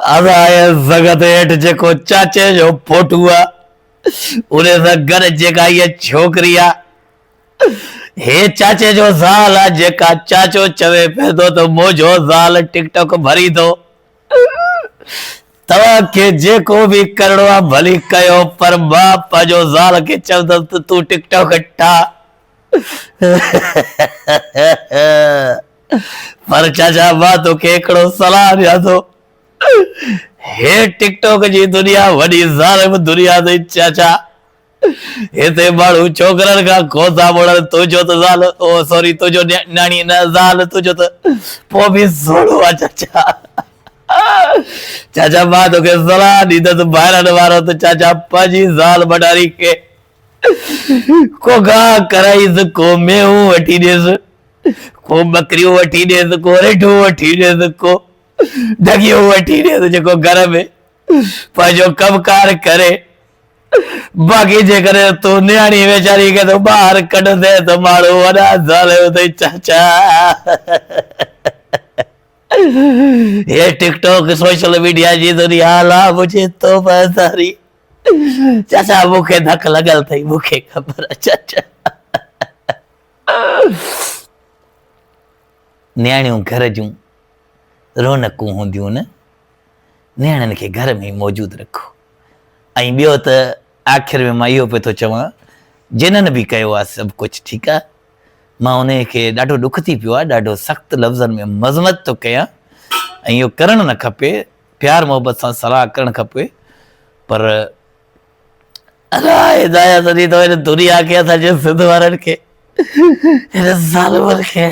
असांजे जगत हेठि जेको चाचे जो फोटू आहे उन सां गॾु जेका इहा छोकिरी आहे हे चाचे जो ज़ाल आहे जेका चाचो चवे पियो थो त मुंहिंजो ज़ाल टिकटॉक भरी थो। तव्हांखे जेको बि करिणो आहे भली कयो पर मां पंहिंजो ज़ाल खे चवंदुसि त तूं टिकटॉक ठाह। पर चाचा मां तोखे हिकिड़ो सलाह ॾियां थो, हे टिकटॉक जी दुनिया वॾी ज़ालिम दुनिया अथई चाचा। हिते माण्हू छोकिरनि खां कोन था मुड़नि, तुंहिंजो त ज़ाल ओ सॉरी तुंहिंजो न्याणी न ज़ाल तुंहिंजो त पोइ बि सोढ़ो आहे चाचा। चाचा मां तोखे सलाह ॾींदुसि ॿाहिरनि वारो त चाचा पंहिंजी ज़ाल भंडारी खे को गाह कराईसि, को मेहूं वठी ॾियसि, को बकरियूं वठी ॾियसि, को रेढूं वठी ॾियसि, को ढगियूं वठी ॾियसि, जेको घर में पंहिंजो कमकार करे। बाक़ी जेकॾहिं तूं न्याणी वेचारी खे तूं ॿाहिरि कढंदे त माण्हू वॾा ज़ालिम अथई चाचा। ये टिकटॉक सोशल मीडिया जी दुनिया लाभ मुझे तो बसारी। चाचा मूंखे धक लॻल अथई, मूंखे ख़बर आहे चाचा। न्याणियूं घर जूं रौनकूं हूंदियूं न, न्याणियुनि खे घर में मौजूदु रखो। ऐं ॿियो त आख़िर में मां इहो पियो थो चवां, जिन्हनि बि कयो आहे सभु कुझु ठीकु आहे, मां उन खे ॾाढो ॾुख थी पियो आहे, ॾाढो सख़्तु लफ़्ज़नि में मज़मत थो कयां। ऐं इहो करणु न खपे, प्यार मोहबत सां सलाह करणु खपे। पर अलाए हिदायत ॾी थो हिन दुनिया खे, असांजे सिंध वारनि खे, हिन ज़ालिमनि खे।